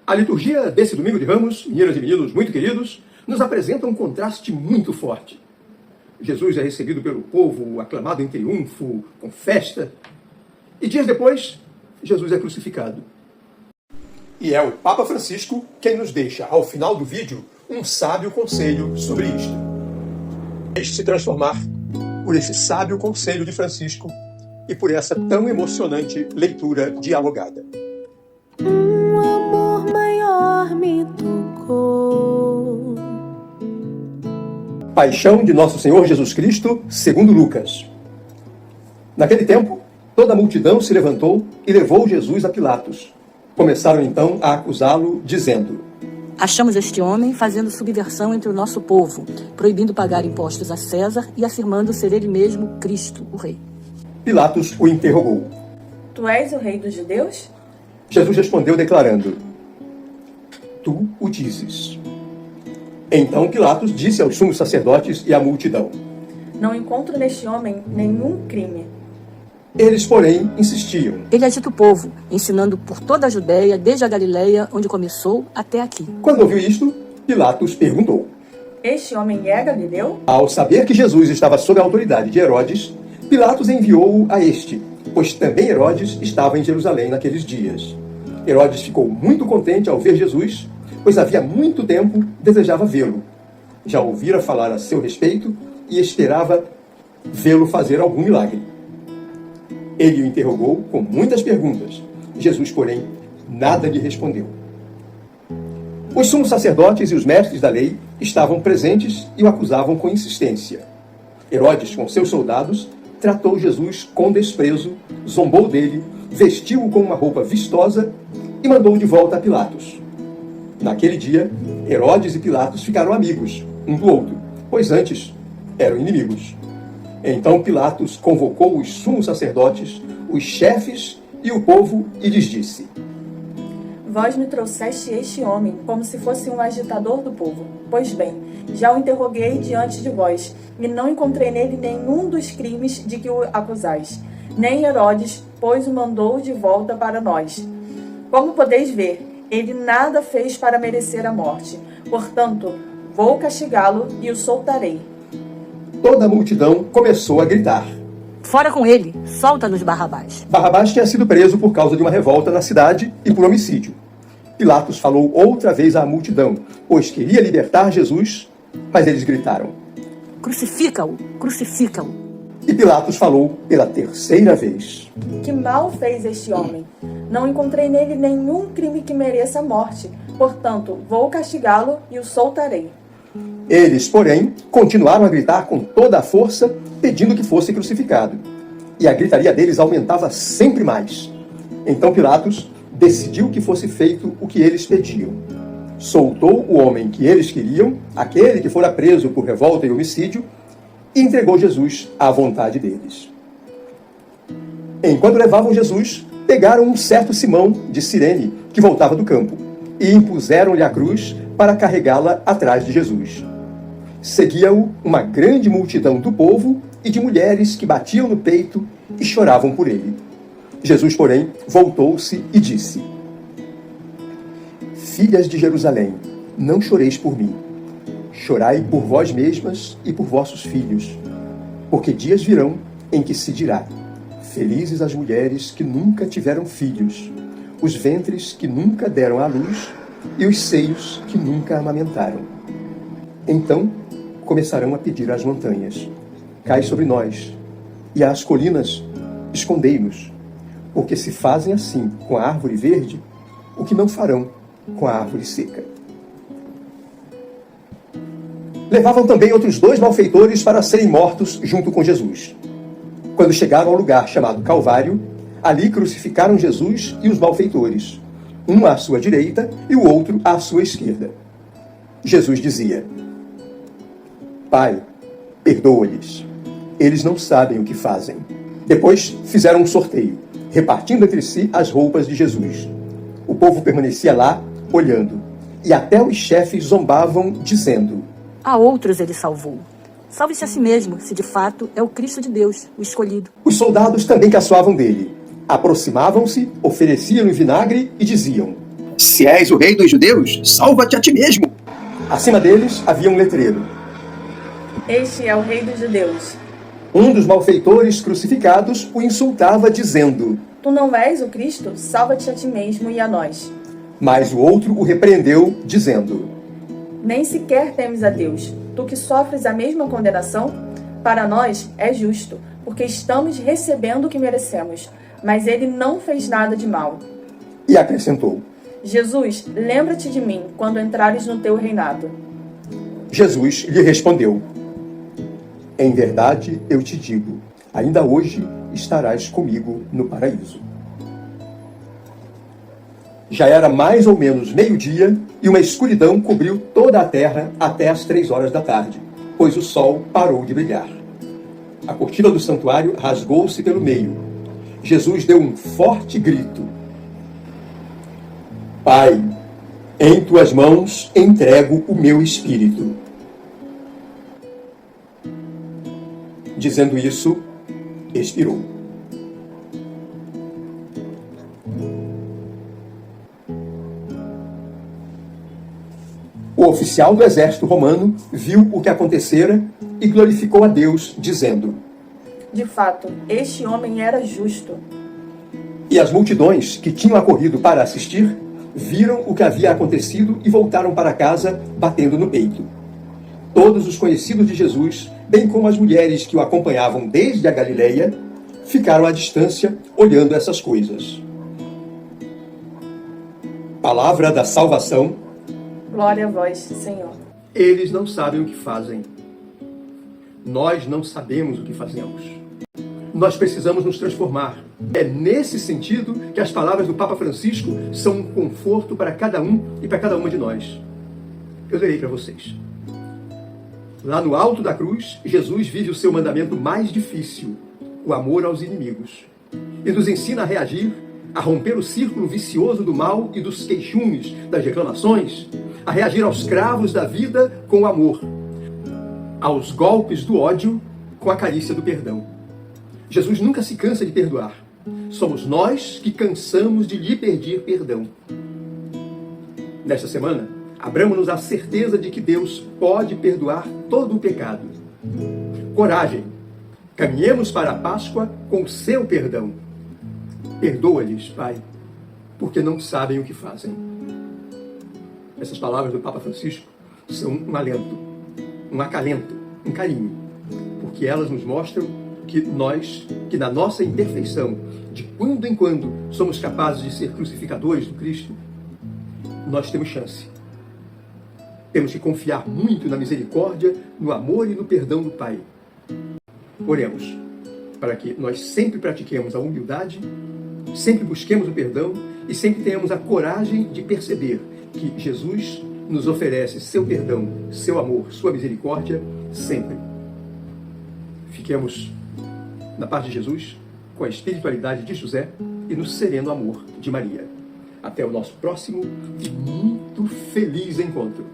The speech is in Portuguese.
A liturgia desse domingo de Ramos, meninas e meninos muito queridos, nos apresenta um contraste muito forte. Jesus é recebido pelo povo, aclamado em triunfo, com festa. E dias depois, Jesus é crucificado. E é o Papa Francisco quem nos deixa, ao final do vídeo, um sábio conselho sobre isto. Deixe se transformar por esse sábio conselho de Francisco e por essa tão emocionante leitura dialogada. Um amor maior me tocou. Paixão de Nosso Senhor Jesus Cristo, segundo Lucas. Naquele tempo, toda a multidão se levantou e levou Jesus a Pilatos. Começaram então a acusá-lo, dizendo: Achamos este homem fazendo subversão entre o nosso povo, proibindo pagar impostos a César e afirmando ser ele mesmo Cristo, o rei. Pilatos o interrogou. Tu és o rei dos judeus? Jesus respondeu declarando: Tu o dizes. Então Pilatos disse aos sumos sacerdotes e à multidão: Não encontro neste homem nenhum crime. Eles, porém, insistiam. Ele agita o povo, ensinando por toda a Judéia, desde a Galileia, onde começou, até aqui. Quando ouviu isto, Pilatos perguntou. Este homem é galileu? Ao saber que Jesus estava sob a autoridade de Herodes, Pilatos enviou-o a este, pois também Herodes estava em Jerusalém naqueles dias. Herodes ficou muito contente ao ver Jesus, pois havia muito tempo desejava vê-lo. Já ouvira falar a seu respeito e esperava vê-lo fazer algum milagre. Ele o interrogou com muitas perguntas. Jesus, porém, nada lhe respondeu. Os sumos sacerdotes e os mestres da lei estavam presentes e o acusavam com insistência. Herodes, com seus soldados, tratou Jesus com desprezo, zombou dele, vestiu-o com uma roupa vistosa e mandou-o de volta a Pilatos. Naquele dia, Herodes e Pilatos ficaram amigos, um do outro, pois antes eram inimigos. Então Pilatos convocou os sumos sacerdotes, os chefes e o povo e lhes disse: Vós me trouxeste este homem como se fosse um agitador do povo. Pois bem, já o interroguei diante de vós, e não encontrei nele nenhum dos crimes de que o acusais. Nem Herodes, pois o mandou de volta para nós. Como podeis ver, ele nada fez para merecer a morte. Portanto, vou castigá-lo e o soltarei. Toda a multidão começou a gritar. Fora com ele, solta-nos Barrabás. Barrabás tinha sido preso por causa de uma revolta na cidade e por homicídio. Pilatos falou outra vez à multidão, pois queria libertar Jesus, mas eles gritaram: Crucifica-o, crucifica-o. E Pilatos falou pela terceira vez: Que mal fez este homem? Não encontrei nele nenhum crime que mereça a morte. Portanto, vou castigá-lo e o soltarei. Eles, porém, continuaram a gritar com toda a força, pedindo que fosse crucificado. E a gritaria deles aumentava sempre mais. Então Pilatos decidiu que fosse feito o que eles pediam. Soltou o homem que eles queriam, aquele que fora preso por revolta e homicídio, e entregou Jesus à vontade deles. Enquanto levavam Jesus, pegaram um certo Simão de Cirene, que voltava do campo, e impuseram-lhe a cruz para carregá-la atrás de Jesus. Seguia-o uma grande multidão do povo e de mulheres que batiam no peito e choravam por ele. Jesus, porém, voltou-se e disse: Filhas de Jerusalém, não choreis por mim. Chorai por vós mesmas e por vossos filhos, porque dias virão em que se dirá: Felizes as mulheres que nunca tiveram filhos, os ventres que nunca deram à luz e os seios que nunca amamentaram. Então começarão a pedir às montanhas: Cai sobre nós, e às colinas: Escondei-nos, porque se fazem assim com a árvore verde, o que não farão com a árvore seca. Levavam também outros 2 malfeitores para serem mortos junto com Jesus. Quando chegaram ao lugar chamado Calvário, ali crucificaram Jesus e os malfeitores, um à sua direita e o outro à sua esquerda. Jesus dizia: Pai, perdoa-lhes, eles não sabem o que fazem. Depois fizeram um sorteio, repartindo entre si as roupas de Jesus. O povo permanecia lá, olhando, e até os chefes zombavam, dizendo: A outros ele salvou. Salve-se a si mesmo, se de fato é o Cristo de Deus, o escolhido. Os soldados também caçoavam dele. Aproximavam-se, ofereciam-lhe vinagre e diziam: Se és o rei dos judeus, salva-te a ti mesmo. Acima deles havia um letreiro. Este é o Rei dos Judeus. Um dos malfeitores crucificados o insultava, dizendo: Tu não és o Cristo? Salva-te a ti mesmo e a nós. Mas o outro o repreendeu, dizendo: Nem sequer temes a Deus, tu que sofres a mesma condenação? Para nós é justo, porque estamos recebendo o que merecemos. Mas ele não fez nada de mal. E acrescentou: Jesus, lembra-te de mim quando entrares no teu reinado. Jesus lhe respondeu: Em verdade eu te digo, ainda hoje estarás comigo no paraíso. Já era mais ou menos meio-dia e uma escuridão cobriu toda a terra até as 3 horas da tarde, pois o sol parou de brilhar. A cortina do santuário rasgou-se pelo meio. Jesus deu um forte grito: Pai, em tuas mãos entrego o meu espírito. Dizendo isso, expirou. O oficial do exército romano viu o que acontecera e glorificou a Deus, dizendo: De fato, este homem era justo. E as multidões que tinham acorrido para assistir viram o que havia acontecido e voltaram para casa, batendo no peito. Todos os conhecidos de Jesus, bem como as mulheres que o acompanhavam desde a Galileia, ficaram à distância olhando essas coisas. Palavra da salvação. Glória a vós, Senhor. Eles não sabem o que fazem. Nós não sabemos o que fazemos. Nós precisamos nos transformar. É nesse sentido que as palavras do Papa Francisco são um conforto para cada um e para cada uma de nós. Eu lerei para vocês. Lá no alto da cruz, Jesus vive o seu mandamento mais difícil, o amor aos inimigos, e nos ensina a reagir, a romper o círculo vicioso do mal e dos queixumes, das reclamações, a reagir aos cravos da vida com o amor, aos golpes do ódio com a carícia do perdão. Jesus nunca se cansa de perdoar. Somos nós que cansamos de lhe pedir perdão. Nesta semana, abramos-nos a certeza de que Deus pode perdoar todo o pecado. Coragem! Caminhemos para a Páscoa com o seu perdão. Perdoa-lhes, Pai, porque não sabem o que fazem. Essas palavras do Papa Francisco são um alento, um acalento, um carinho, porque elas nos mostram que na nossa imperfeição, de quando em quando somos capazes de ser crucificadores do Cristo, nós temos chance. Temos que confiar muito na misericórdia, no amor e no perdão do Pai. Oremos para que nós sempre pratiquemos a humildade, sempre busquemos o perdão e sempre tenhamos a coragem de perceber que Jesus nos oferece seu perdão, seu amor, sua misericórdia, sempre. Fiquemos na paz de Jesus, com a espiritualidade de José e no sereno amor de Maria. Até o nosso próximo e muito feliz encontro.